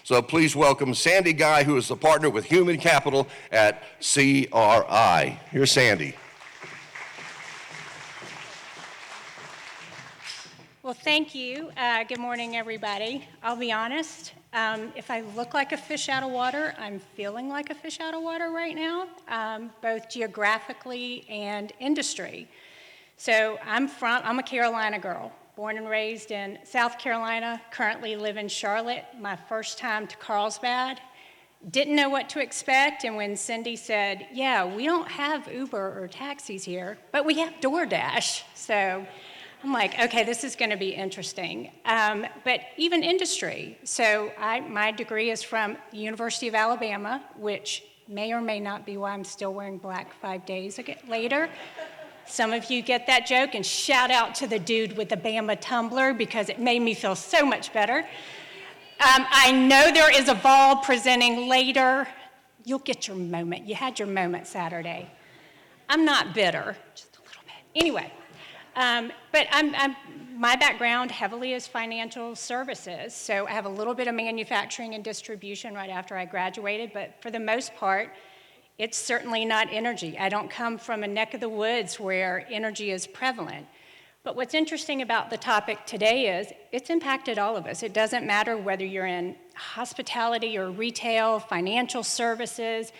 So please welcome Sandy Guy, who is the partner with Human Capital at CRI. Here's Sandy. Well, thank you. Good morning, everybody. I'll be honest, if I look like a fish out of water, I'm feeling like a fish out of water right now, both geographically and industry. So I'm a Carolina girl, born and raised in South Carolina, currently live in Charlotte. My first time to Carlsbad, didn't know what to expect, and when Cindy said, yeah, we don't have Uber or taxis here, but we have DoorDash. So I'm like, okay, this is gonna be interesting. But even industry. So my degree is from the University of Alabama, which may or may not be why I'm still wearing black 5 days later. Some of you get that joke, and shout out to the dude with the Bama tumbler because it made me feel so much better. I know there is a Vol presenting later. You'll get your moment. You had your moment Saturday. I'm not bitter, just a little bit. Anyway. But my background heavily is financial services, so I have a little bit of manufacturing and distribution right after I graduated, but for the most part, it's certainly not energy. I don't come from a neck of the woods where energy is prevalent. But what's interesting about the topic today is it's impacted all of us. It doesn't matter whether you're in hospitality or retail, financial services,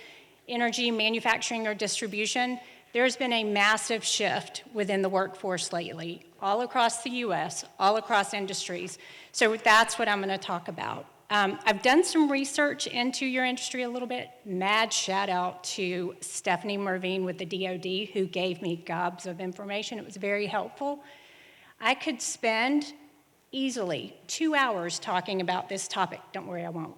energy, manufacturing, or distribution. There's been a massive shift within the workforce lately, all across the US, all across industries. So that's what I'm gonna talk about. I've done some research into your industry a little bit. Mad shout out to Stephanie Mervine with the DoD, who gave me gobs of information. It was very helpful. I could spend easily 2 hours talking about this topic. Don't worry, I won't.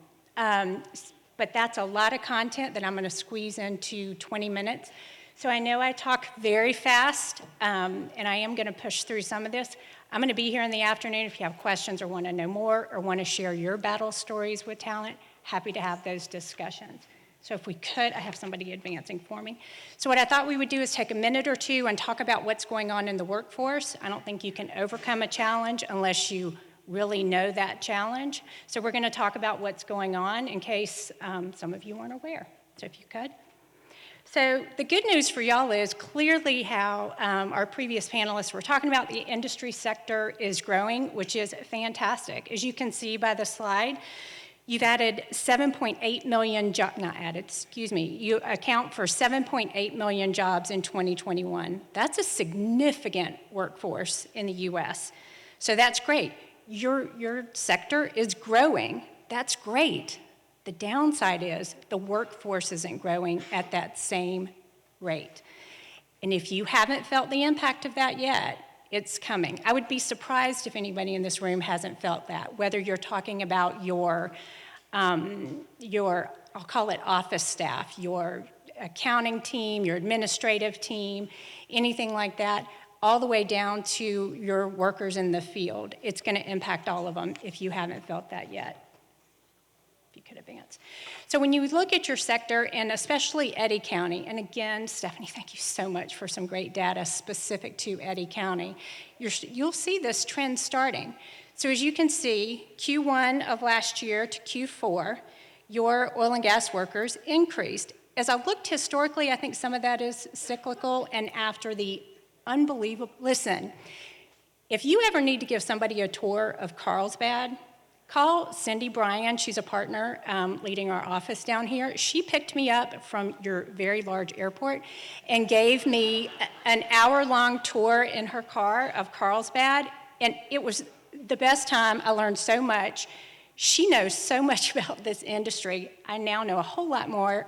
But that's a lot of content that I'm gonna squeeze into 20 minutes. So I know I talk very fast, and I am gonna push through some of this. I'm gonna be here in the afternoon if you have questions or wanna know more or wanna share your battle stories with talent, happy to have those discussions. So if we could, I have somebody advancing for me. So what I thought we would do is take a minute or two and talk about what's going on in the workforce. I don't think you can overcome a challenge unless you really know that challenge. So we're gonna talk about what's going on in case some of you aren't aware. So if you could. So the good news for y'all is clearly how our previous panelists were talking about, the industry sector is growing, which is fantastic. As you can see by the slide, you've added 7.8 million jobs, not added, excuse me, you account for 7.8 million jobs in 2021. That's a significant workforce in the US. So that's great. Your sector is growing. That's great. The downside is the workforce isn't growing at that same rate. And if you haven't felt the impact of that yet, it's coming. I would be surprised if anybody in this room hasn't felt that, whether you're talking about your I'll call it office staff, your accounting team, your administrative team, anything like that, all the way down to your workers in the field. It's gonna impact all of them if you haven't felt that yet. Could advance. So when you look at your sector, and especially Eddy County, and again, Stephanie, thank you so much for some great data specific to Eddy County, you'll see this trend starting. So as you can see, Q1 of last year to Q4, your oil and gas workers increased. As I looked historically, I think some of that is cyclical, and after the unbelievable, listen, if you ever need to give somebody a tour of Carlsbad, call Cindy Bryan. She's a partner leading our office down here. She picked me up from your very large airport and gave me an hour-long tour in her car of Carlsbad, and it was the best time. I learned so much. She knows so much about this industry. I now know a whole lot more,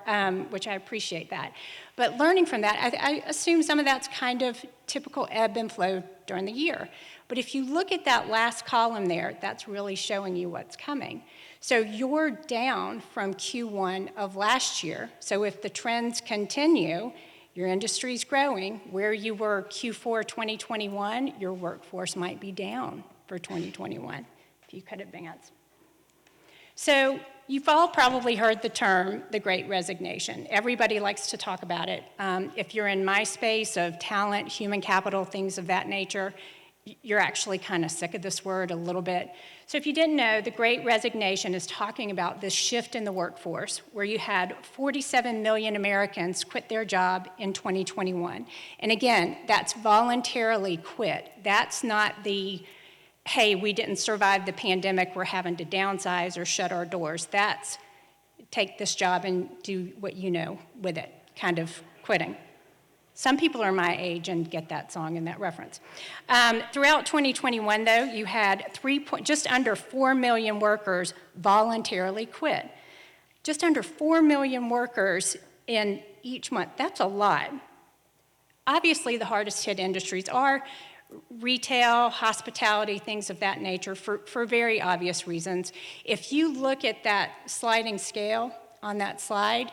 which I appreciate that. But learning from that, I assume some of that's kind of typical ebb and flow during the year. But if you look at that last column there, that's really showing you what's coming. So you're down from Q1 of last year. So if the trends continue, your industry's growing. Where you were Q4 2021, your workforce might be down for 2021, if you could advance. So you've all probably heard the term, the Great Resignation. Everybody likes to talk about it. If you're in my space of talent, human capital, things of that nature, you're actually kind of sick of this word a little bit. So if you didn't know, the Great Resignation is talking about this shift in the workforce where you had 47 million Americans quit their job in 2021. And again, that's voluntarily quit. That's not the, hey, we didn't survive the pandemic, we're having to downsize or shut our doors. That's take this job and do what you know with it, kind of quitting. Some people are my age and get that song and that reference. Throughout 2021, though, you had just under 4 million workers voluntarily quit. Just under 4 million workers in each month. That's a lot. Obviously, the hardest hit industries are retail, hospitality, things of that nature for very obvious reasons. If you look at that sliding scale on that slide,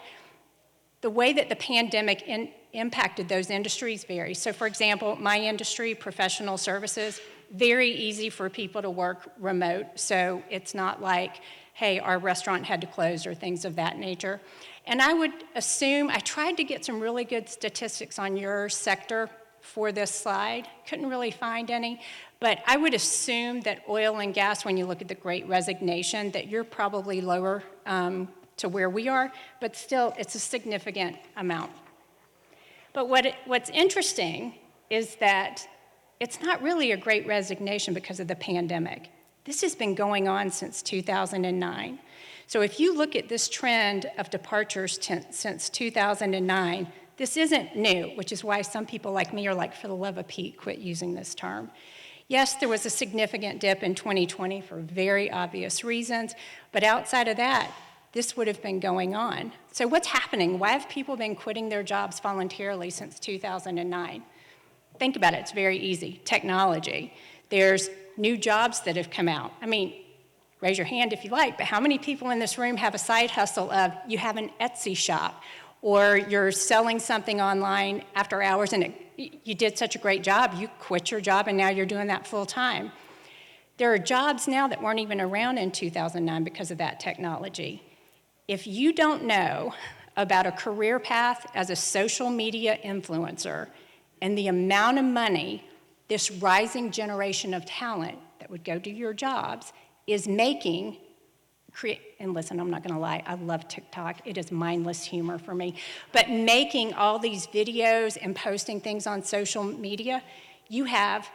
the way that the pandemic impacted those industries vary. So for example, my industry, professional services, very easy for people to work remote. So it's not like, hey, our restaurant had to close or things of that nature. And I would assume, I tried to get some really good statistics on your sector for this slide, couldn't really find any, but I would assume that oil and gas, when you look at the Great Resignation, that you're probably lower to where we are, but still it's a significant amount. But what's interesting is that it's not really a Great Resignation because of the pandemic. This has been going on since 2009. So if you look at this trend of departures since 2009, this isn't new, which is why some people like me are like, for the love of Pete, quit using this term. Yes, there was a significant dip in 2020 for very obvious reasons, but outside of that, this would have been going on. So what's happening? Why have people been quitting their jobs voluntarily since 2009? Think about it, it's very easy. Technology. There's new jobs that have come out. I mean, raise your hand if you like, but how many people in this room have a side hustle of you have an Etsy shop or you're selling something online after hours and you did such a great job, you quit your job and now you're doing that full time. There are jobs now that weren't even around in 2009 because of that technology. If you don't know about a career path as a social media influencer and the amount of money this rising generation of talent that would go to your jobs is making, and listen, I'm not gonna lie, I love TikTok. It is mindless humor for me. But making all these videos and posting things on social media, you have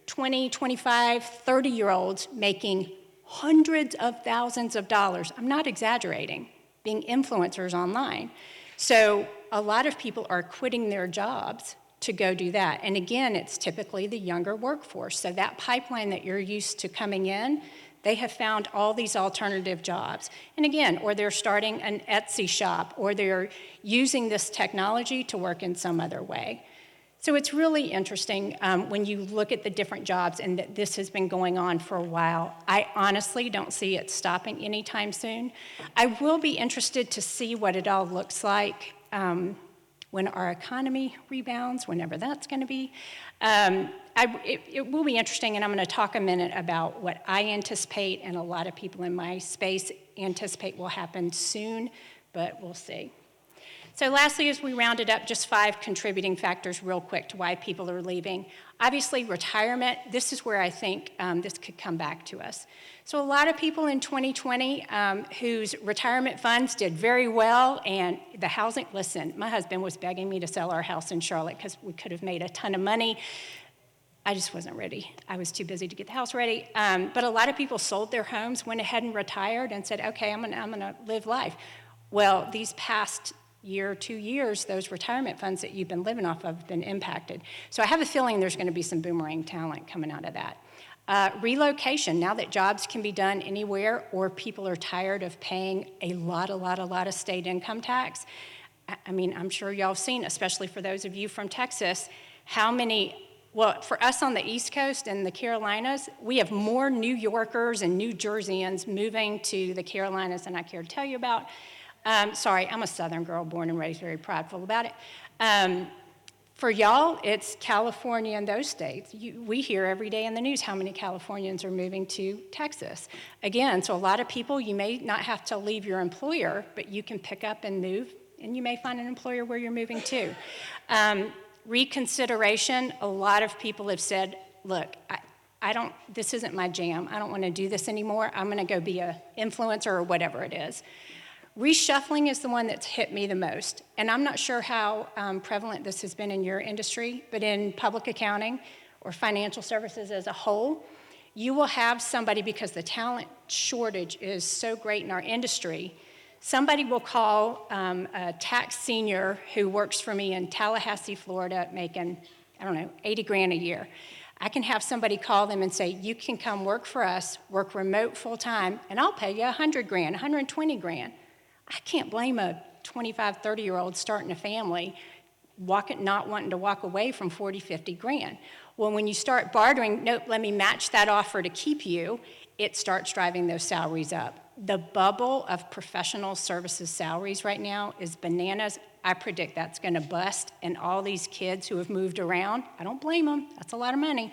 20, 25, 30-year-olds making hundreds of thousands of dollars. I'm not exaggerating, being influencers online. So a lot of people are quitting their jobs to go do that. And again, it's typically the younger workforce. So that pipeline that you're used to coming in, they have found all these alternative jobs. And again, or they're starting an Etsy shop, or they're using this technology to work in some other way. So it's really interesting when you look at the different jobs and that this has been going on for a while. I honestly don't see it stopping anytime soon. I will be interested to see what it all looks like when our economy rebounds, whenever that's gonna be. It will be interesting, and I'm gonna talk a minute about what I anticipate and a lot of people in my space anticipate will happen soon, but we'll see. So lastly, as we rounded up, just 5 contributing factors real quick to why people are leaving. Obviously, retirement, this is where I think this could come back to us. So a lot of people in 2020 whose retirement funds did very well, and the housing, listen, my husband was begging me to sell our house in Charlotte because we could have made a ton of money. I just wasn't ready. I was too busy to get the house ready. But a lot of people sold their homes, went ahead and retired and said, okay, I'm gonna live life. Well, these past year, 2 years, those retirement funds that you've been living off of have been impacted. So I have a feeling there's gonna be some boomerang talent coming out of that. Relocation, now that jobs can be done anywhere or people are tired of paying a lot of state income tax. I mean, I'm sure y'all have seen, especially for those of you from Texas, how many, well, for us on the East Coast and the Carolinas, we have more New Yorkers and New Jerseyans moving to the Carolinas than I care to tell you about. Sorry, I'm a Southern girl, born and raised, very prideful about it. For y'all, it's California and those states. We hear every day in the news how many Californians are moving to Texas. Again, so a lot of people, you may not have to leave your employer, but you can pick up and move, and you may find an employer where you're moving to. Reconsideration, a lot of people have said, look, this isn't my jam. I don't want to do this anymore. I'm going to go be an influencer or whatever it is. Reshuffling is the one that's hit me the most. And I'm not sure how prevalent this has been in your industry, but in public accounting or financial services as a whole, you will have somebody, because the talent shortage is so great in our industry, somebody will call a tax senior who works for me in Tallahassee, Florida, making, I don't know, 80 grand a year. I can have somebody call them and say, you can come work for us, work remote full time, and I'll pay you 100 grand, 120 grand. I can't blame a 25, 30-year-old starting a family not wanting to walk away from 40, 50 grand. Well, when you start bartering, nope, let me match that offer to keep you, it starts driving those salaries up. The bubble of professional services salaries right now is bananas. I predict that's going to bust, and all these kids who have moved around, I don't blame them, that's a lot of money,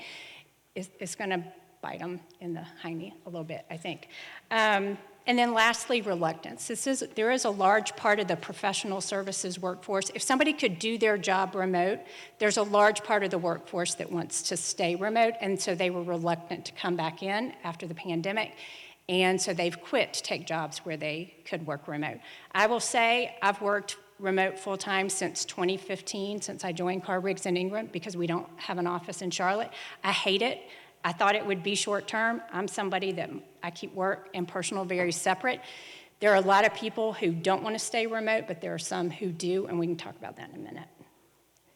it's going to bite them in the hiney a little bit, I think. And then lastly, reluctance. There is a large part of the professional services workforce. If somebody could do their job remote, there's a large part of the workforce that wants to stay remote, and so they were reluctant to come back in after the pandemic, and so they've quit to take jobs where they could work remote. I will say I've worked remote full-time since 2015, since I joined Carr, Riggs & Ingram, because we don't have an office in Charlotte. I hate it. I thought it would be short-term. I'm somebody that I keep work and personal very separate. There are a lot of people who don't want to stay remote, but there are some who do, and we can talk about that in a minute.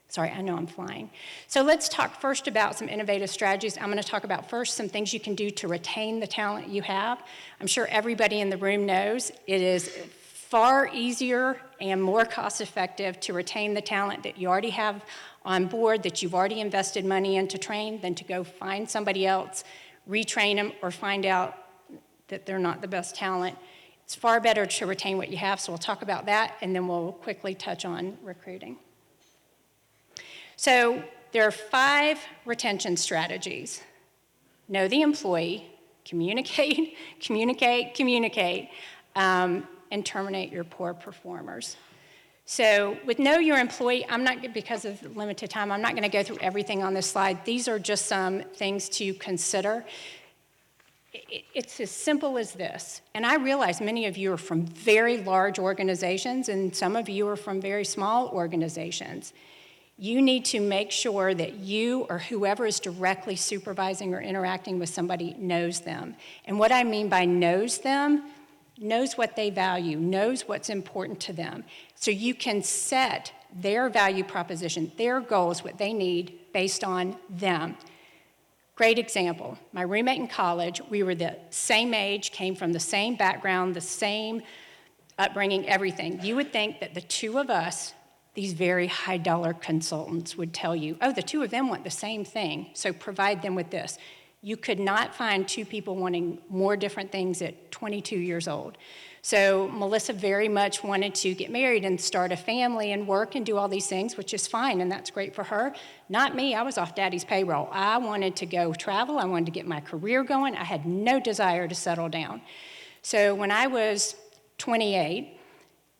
Sorry, I know I'm flying. So let's talk first about some innovative strategies. I'm going to talk about first some things you can do to retain the talent you have. I'm sure everybody in the room knows it is far easier and more cost-effective to retain the talent that you already have on board, that you've already invested money in to train, than to go find somebody else, retrain them, or find out that they're not the best talent. It's far better to retain what you have, so we'll talk about that, and then we'll quickly touch on recruiting. So there are 5 retention strategies. Know the employee, communicate, communicate, communicate, and terminate your poor performers. So with Know Your Employee, because of limited time, I'm not going to go through everything on this slide. These are just some things to consider. It's as simple as this. And I realize many of you are from very large organizations, and some of you are from very small organizations. You need to make sure that you or whoever is directly supervising or interacting with somebody knows them. And what I mean by knows them, knows what they value, knows what's important to them. So you can set their value proposition, their goals, what they need based on them. Great example. My roommate in college, we were the same age, came from the same background, the same upbringing, everything. You would think that the two of us, these very high-dollar consultants, would tell you, oh, the two of them want the same thing, so provide them with this. You could not find 2 people wanting more different things at 22 years old. So Melissa very much wanted to get married and start a family and work and do all these things, which is fine, and that's great for her. Not me. I was off daddy's payroll. I wanted to go travel. I wanted to get my career going. I had no desire to settle down. So when I was 28,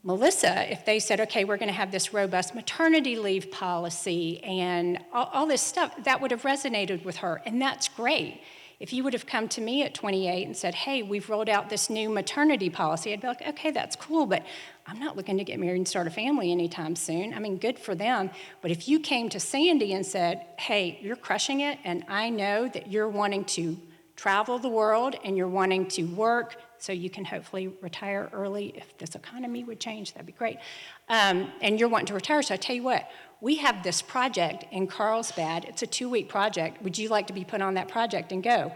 Melissa, if they said, okay, we're going to have this robust maternity leave policy and all this stuff, that would have resonated with her, and that's great. If you would have come to me at 28 and said, hey, we've rolled out this new maternity policy, I'd be like, okay, that's cool, but I'm not looking to get married and start a family anytime soon. I mean, good for them. But if you came to Sandy and said, hey, you're crushing it, and I know that you're wanting to travel the world and you're wanting to work so you can hopefully retire early. If this economy would change, that'd be great. And you're wanting to retire, so I tell you what, we have this project in Carlsbad. It's a 2-week project. Would you like to be put on that project and go?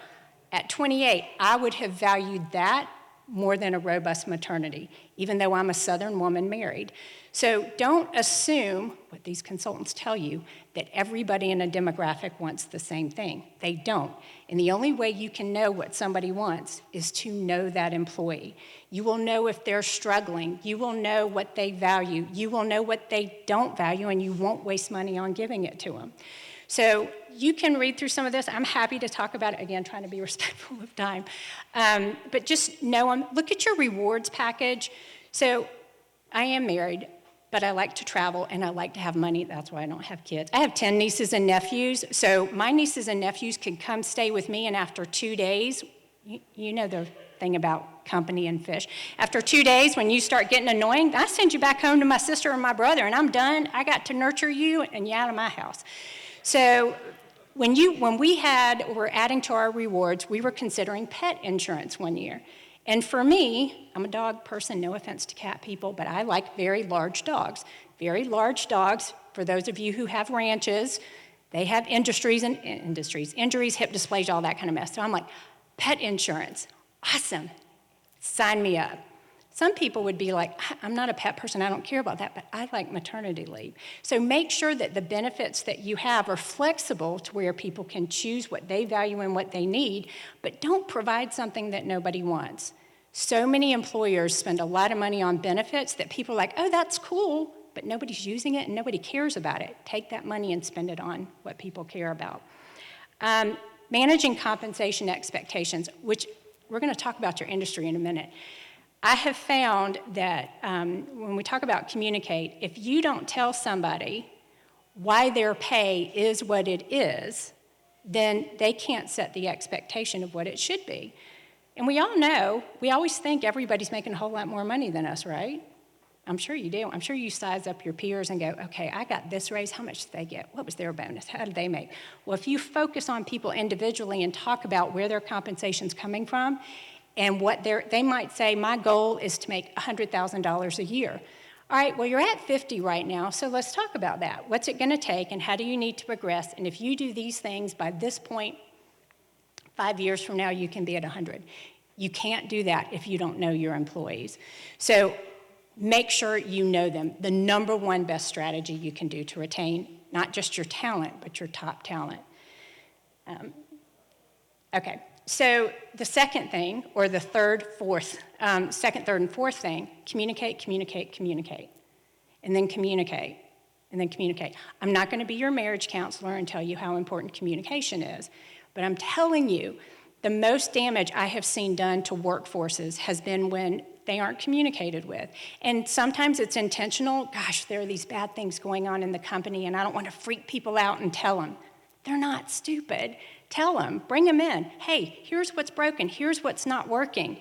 At 28, I would have valued that more than a robust maternity, even though I'm a Southern woman married. So don't assume, what these consultants tell you, that everybody in a demographic wants the same thing. They don't. And the only way you can know what somebody wants is to know that employee. You will know if they're struggling. You will know what they value. You will know what they don't value, and you won't waste money on giving it to them. So you can read through some of this. I'm happy to talk about it, again, trying to be respectful of time. But just know them. Look at your rewards package. So I am married. but I like to travel and I like to have money. That's why I don't have kids. I have 10 nieces and nephews, so my nieces and nephews can come stay with me, and after 2 days, you know the thing about company and fish. We 2 days, when you start getting annoying, I send you back home to my sister and my brother, and I'm done. I got to nurture you, and you're out of my house. So when we're adding to our rewards, we were considering pet insurance one year. And for me, I'm a dog person, no offense to cat people, but I like very large dogs. Very large dogs, for those of you who have ranches, they have injuries, hip dysplasia, all that kind of mess. So I'm like, pet insurance, awesome, sign me up. Some people would be like, I'm not a pet person, I don't care about that, but I like maternity leave. So make sure that the benefits that you have are flexible to where people can choose what they value and what they need, but don't provide something that nobody wants. So many employers spend a lot of money on benefits that people are like, oh, that's cool, but nobody's using it and nobody cares about it. Take that money and spend it on what people care about. Managing compensation expectations, which we're going to talk about your industry in a minute. I have found that when we talk about communicate, if you don't tell somebody why their pay is what it is, then they can't set the expectation of what it should be. And we all know, we always think everybody's making a whole lot more money than us, right? I'm sure you do. I'm sure you size up your peers and go, okay, I got this raise, how much did they get? What was their bonus? How did they make? Well, if you focus on people individually and talk about where their compensation's coming from and what they might say, my goal is to make $100,000 a year. All right, well, you're at 50 right now, so let's talk about that. What's it gonna take and how do you need to progress? And if you do these things by this point, 5 years from now, you can be at 100. You can't do that if you don't know your employees. So make sure you know them. The number one best strategy you can do to retain not just your talent, but your top talent. Okay, so the second thing, or the second, third, and fourth thing, communicate, communicate, communicate. And then communicate, and then communicate. I'm not gonna be your marriage counselor and tell you how important communication is, but I'm telling you, the most damage I have seen done to workforces has been when they aren't communicated with. And sometimes it's intentional. Gosh, there are these bad things going on in the company and I don't want to freak people out and tell them. They're not stupid. Tell them, bring them in. Hey, here's what's broken. Here's what's not working.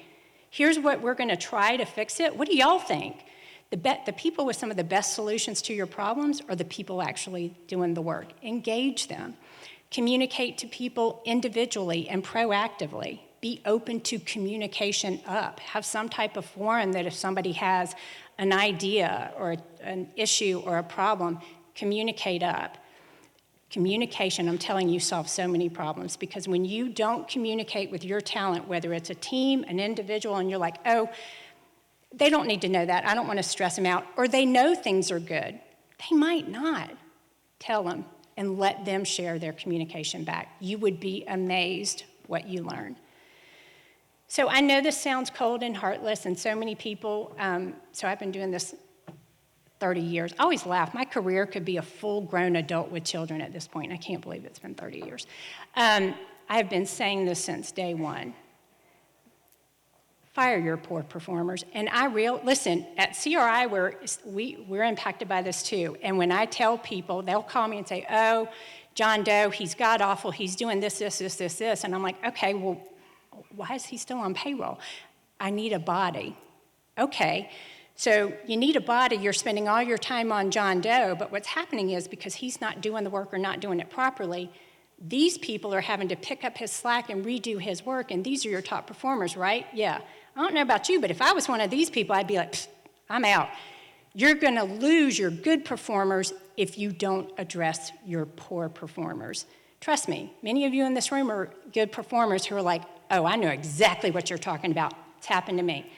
Here's what we're gonna try to fix it. What do y'all think? The people with some of the best solutions to your problems are the people actually doing the work. Engage them. Communicate to people individually and proactively. Be open to communication up. Have some type of forum that if somebody has an idea or an issue or a problem, communicate up. Communication, I'm telling you, solves so many problems because when you don't communicate with your talent, whether it's a team, an individual, and you're like, oh, they don't need to know that, I don't want to stress them out, or they know things are good. They might not. Tell them and let them share their communication back. You would be amazed what you learn. So I know this sounds cold and heartless, and so many people, so I've been doing this 30 years. I always laugh. My career could be a full-grown adult with children at this point. I can't believe it's been 30 years. I've been saying this since day one. Fire your poor performers. And listen, at CRI, we're impacted by this too. And when I tell people, they'll call me and say, oh, John Doe, he's god-awful, he's doing this. And I'm like, okay, well, why is he still on payroll? I need a body. Okay, so you need a body, you're spending all your time on John Doe, but what's happening is because he's not doing the work or not doing it properly, these people are having to pick up his slack and redo his work, and these are your top performers, right? Yeah. I don't know about you, but if I was one of these people, I'd be like, I'm out. You're gonna lose your good performers if you don't address your poor performers. Trust me, many of you in this room are good performers who are like, oh, I know exactly what you're talking about. It's happened to me.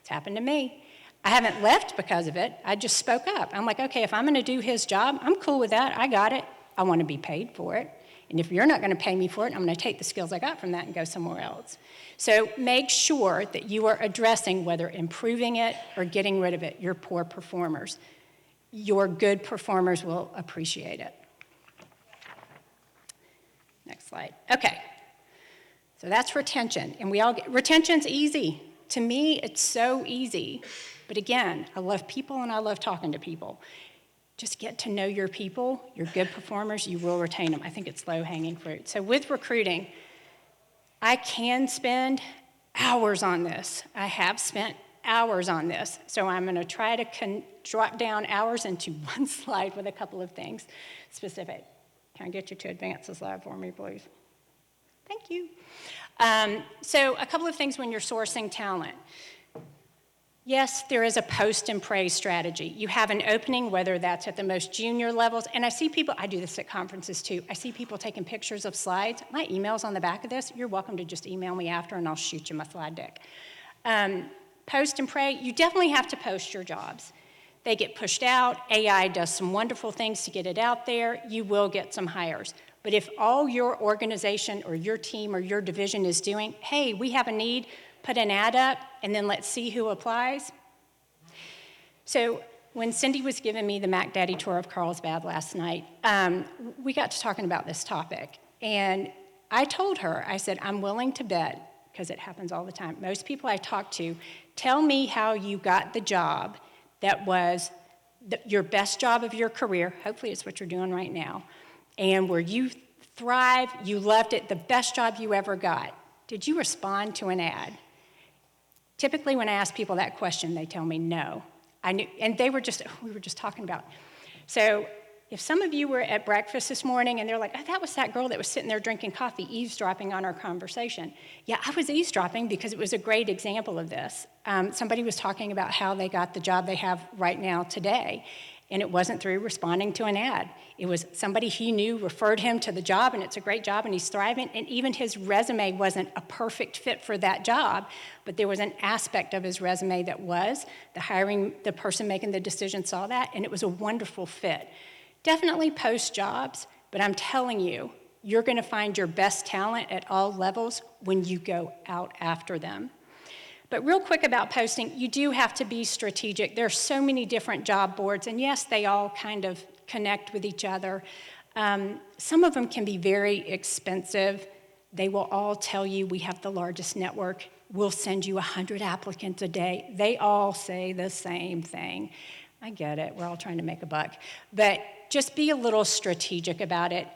It's happened to me. I haven't left because of it. I just spoke up. I'm like, okay, if I'm gonna do his job, I'm cool with that. I got it. I wanna be paid for it. And if you're not gonna pay me for it, I'm gonna take the skills I got from that and go somewhere else. So make sure that you are addressing, whether improving it or getting rid of it, your poor performers. Your good performers will appreciate it. Next slide. Okay, so that's retention. And retention's easy. To me, it's so easy. But again, I love people and I love talking to people. Just get to know your people. You're good performers, you will retain them. I think it's low-hanging fruit. So with recruiting, I can spend hours on this. I have spent hours on this. So I'm going to try to drop down hours into one slide with a couple of things specific. Can I get you to advance the slide for me, please? Thank you. So a couple of things when you're sourcing talent. Yes, there is a post and pray strategy. You have an opening, whether that's at the most junior levels, and I see people, I do this at conferences too, I see people taking pictures of slides. My email's on the back of this. You're welcome to just email me after and I'll shoot you my slide deck. Post and pray, you definitely have to post your jobs. They get pushed out. AI does some wonderful things to get it out there. You will get some hires. But if all your organization or your team or your division is doing, hey, we have a need, put an ad up, and then let's see who applies. So when Cindy was giving me the Mac Daddy tour of Carlsbad last night, we got to talking about this topic. And I told her, I said, I'm willing to bet, because it happens all the time, most people I talk to tell me how you got the job that was your best job of your career. Hopefully it's what you're doing right now. And where you thrive, you loved it, the best job you ever got. Did you respond to an ad? Typically, when I ask people that question, they tell me no. I knew, and we were just talking about. So if some of you were at breakfast this morning and they're like, oh, that was that girl that was sitting there drinking coffee, eavesdropping on our conversation. Yeah, I was eavesdropping because it was a great example of this. Somebody was talking about how they got the job they have right now today. And it wasn't through responding to an ad. It was somebody he knew referred him to the job, and it's a great job, and he's thriving. And even his resume wasn't a perfect fit for that job, but there was an aspect of his resume that was. The person making the decision saw that, and it was a wonderful fit. Definitely post jobs, but I'm telling you, you're going to find your best talent at all levels when you go out after them. But real quick about posting, you do have to be strategic. There are so many different job boards, and yes, they all kind of connect with each other. Some of them can be very expensive. They will all tell you, we have the largest network. We'll send you 100 applicants a day. They all say the same thing. I get it. We're all trying to make a buck. But just be a little strategic about it.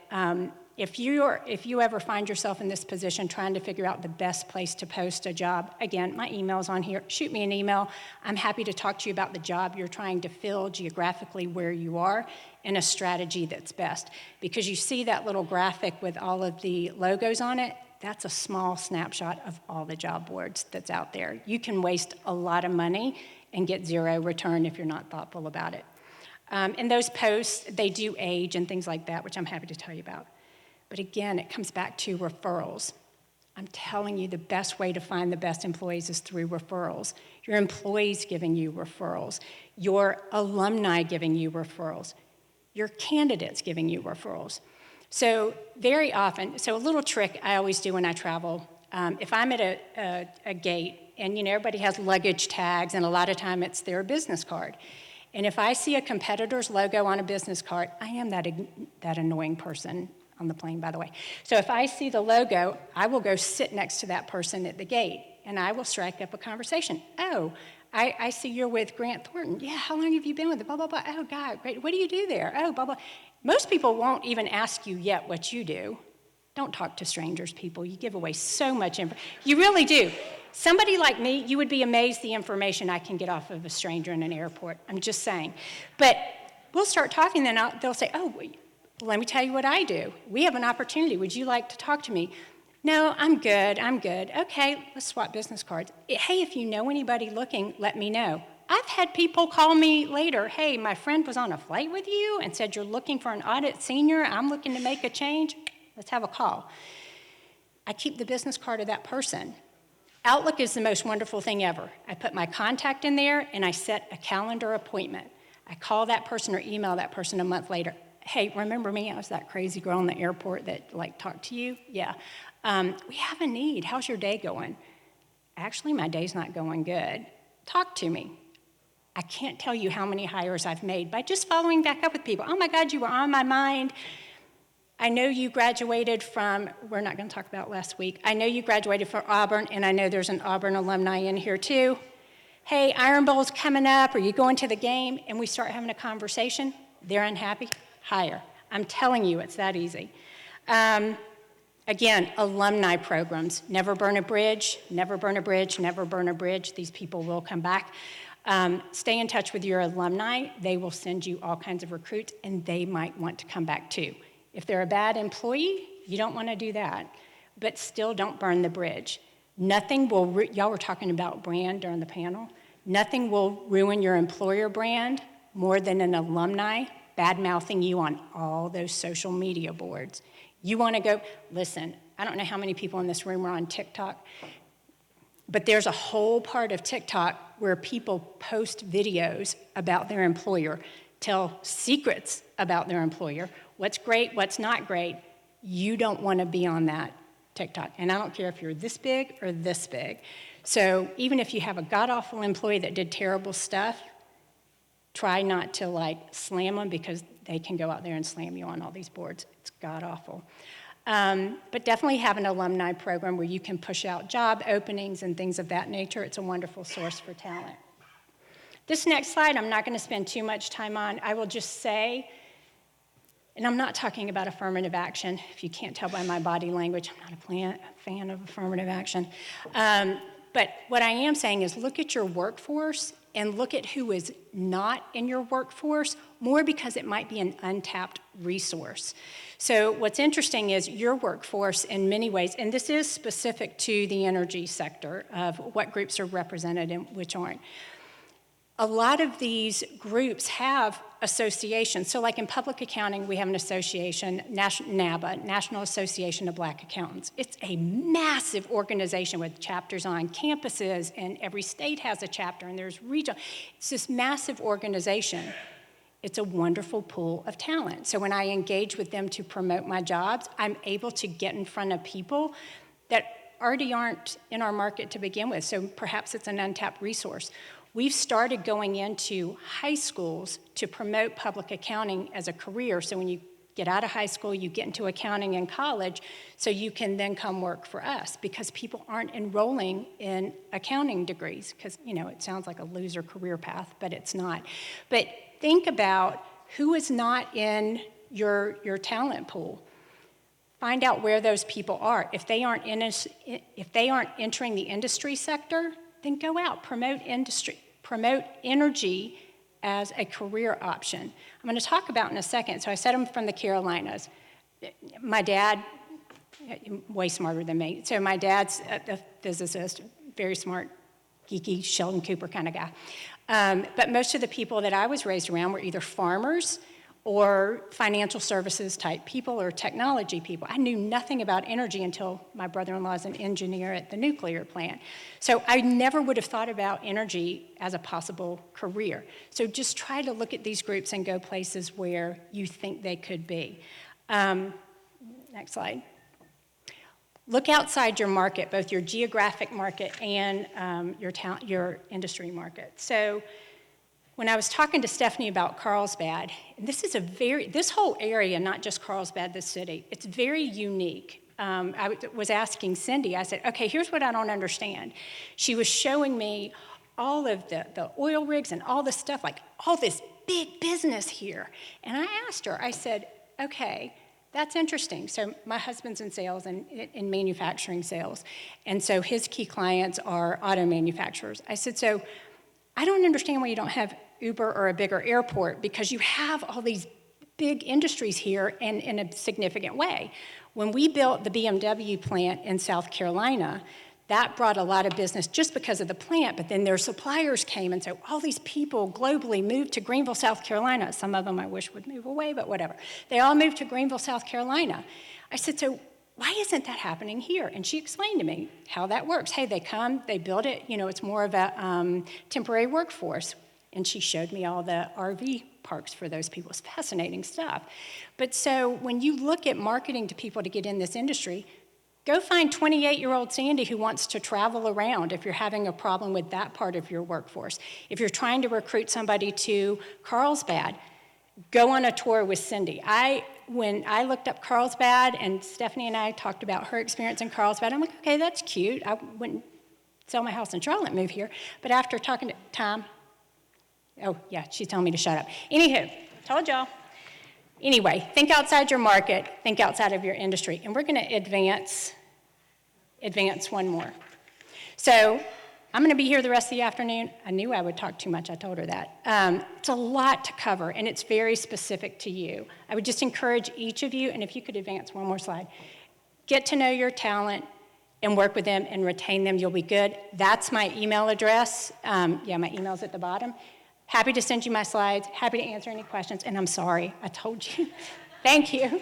If you ever find yourself in this position trying to figure out the best place to post a job, again, my email's on here. Shoot me an email. I'm happy to talk to you about the job you're trying to fill geographically where you are and a strategy that's best. Because you see that little graphic with all of the logos on it, that's a small snapshot of all the job boards that's out there. You can waste a lot of money and get zero return if you're not thoughtful about it. And those posts, they do age and things like that, which I'm happy to tell you about. But again, it comes back to referrals. I'm telling you, the best way to find the best employees is through referrals. Your employees giving you referrals, your alumni giving you referrals, your candidates giving you referrals. So very often, so a little trick I always do when I travel, if I'm at a gate, and everybody has luggage tags, and a lot of time it's their business card. And if I see a competitor's logo on a business card, I am that annoying person on the plane, by the way. So if I see the logo, I will go sit next to that person at the gate, and I will strike up a conversation. Oh, I see you're with Grant Thornton. Yeah, how long have you been with it? Blah, blah, blah. Oh, God, great. What do you do there? Oh, blah, blah. Most people won't even ask you yet what you do. Don't talk to strangers, people. You give away so much information. You really do. Somebody like me, you would be amazed the information I can get off of a stranger in an airport. I'm just saying. But we'll start talking, then they'll say, oh, let me tell you what I do. We have an opportunity. Would you like to talk to me? No, I'm good. Okay, let's swap business cards. Hey, if you know anybody looking, let me know. I've had people call me later, hey, my friend was on a flight with you and said you're looking for an audit senior. I'm looking to make a change. Let's have a call. I keep the business card of that person. Outlook is the most wonderful thing ever. I put my contact in there and I set a calendar appointment. I call that person or email that person a month later. Hey, remember me? I was that crazy girl in the airport that talked to you? Yeah. We have a need. How's your day going? Actually, my day's not going good. Talk to me. I can't tell you how many hires I've made by just following back up with people. Oh my God, you were on my mind. I know you graduated from, we're not going to talk about last week. I know you graduated from Auburn, and I know there's an Auburn alumni in here too. Hey, Iron Bowl's coming up. Are you going to the game? And we start having a conversation. They're unhappy. Hire. I'm telling you, it's that easy. Again, alumni programs. Never burn a bridge, never burn a bridge, never burn a bridge. These people will come back. Stay in touch with your alumni. They will send you all kinds of recruits, and they might want to come back too. If they're a bad employee, you don't want to do that. But still, don't burn the bridge. Nothing will, y'all were talking about brand during the panel. Nothing will ruin your employer brand more than an alumni bad-mouthing you on all those social media boards. You want to go, listen, I don't know how many people in this room are on TikTok, but there's a whole part of TikTok where people post videos about their employer, tell secrets about their employer, what's great, what's not great. You don't want to be on that TikTok. And I don't care if you're this big or this big. So even if you have a god-awful employee that did terrible stuff, try not to slam them, because they can go out there and slam you on all these boards. It's god-awful. But definitely have an alumni program where you can push out job openings and things of that nature. It's a wonderful source for talent. This next slide, I'm not going to spend too much time on. I will just say, and I'm not talking about affirmative action. If you can't tell by my body language, I'm not a fan of affirmative action. But what I am saying is look at your workforce and look at who is not in your workforce, more because it might be an untapped resource. So what's interesting is your workforce in many ways, and this is specific to the energy sector of what groups are represented and which aren't. A lot of these groups have associations. So like in public accounting, we have an association, NABA, National Association of Black Accountants. It's a massive organization with chapters on campuses, and every state has a chapter, and there's regional. It's this massive organization. It's a wonderful pool of talent. So when I engage with them to promote my jobs, I'm able to get in front of people that already aren't in our market to begin with. So perhaps it's an untapped resource. We've started going into high schools to promote public accounting as a career. So when you get out of high school, you get into accounting in college, so you can then come work for us, because people aren't enrolling in accounting degrees, because, it sounds like a loser career path, but it's not. But think about who is not in your talent pool. Find out where those people are. If they aren't entering the industry sector, then go out, promote energy as a career option. I'm going to talk about in a second. So I said I'm from the Carolinas. My dad, way smarter than me. So my dad's a physicist, very smart, geeky, Sheldon Cooper kind of guy. But most of the people that I was raised around were either farmers or financial services type people or technology people. I knew nothing about energy until my brother-in-law is an engineer at the nuclear plant. So I never would have thought about energy as a possible career. So just try to look at these groups and go places where you think they could be. Next slide. Look outside your market, both your geographic market and your industry market. So when I was talking to Stephanie about Carlsbad, and this whole area, not just Carlsbad, the city, it's very unique. I was asking Cindy, I said, okay, here's what I don't understand. She was showing me all of the oil rigs and all this stuff, like all this big business here. And I asked her, I said, okay, that's interesting. So my husband's in sales and in manufacturing sales. And so his key clients are auto manufacturers. I said, so I don't understand why you don't have Uber or a bigger airport, because you have all these big industries here and in a significant way. When we built the BMW plant in South Carolina, that brought a lot of business just because of the plant, but then their suppliers came, and so all these people globally moved to Greenville, South Carolina. Some of them I wish would move away, but whatever. They all moved to Greenville, South Carolina. I said, so why isn't that happening here? And she explained to me how that works. Hey, they come, they build it, it's more of a temporary workforce. And she showed me all the RV parks for those people. It's fascinating stuff. But so when you look at marketing to people to get in this industry, go find 28-year-old Sandy who wants to travel around if you're having a problem with that part of your workforce. If you're trying to recruit somebody to Carlsbad, go on a tour with Cindy. when I looked up Carlsbad, and Stephanie and I talked about her experience in Carlsbad, I'm like, okay, that's cute. I wouldn't sell my house in Charlotte and move here. But after talking to Tom, oh, yeah, she's telling me to shut up. Anywho, told y'all. Anyway, think outside your market, think outside of your industry, and we're going to advance one more. So I'm going to be here the rest of the afternoon. I knew I would talk too much. I told her that. It's a lot to cover, and it's very specific to you. I would just encourage each of you, and if you could advance one more slide, get to know your talent and work with them and retain them. You'll be good. That's my email address. Yeah, my email's at the bottom. Happy to send you my slides. Happy to answer any questions, and I'm sorry I told you. Thank you.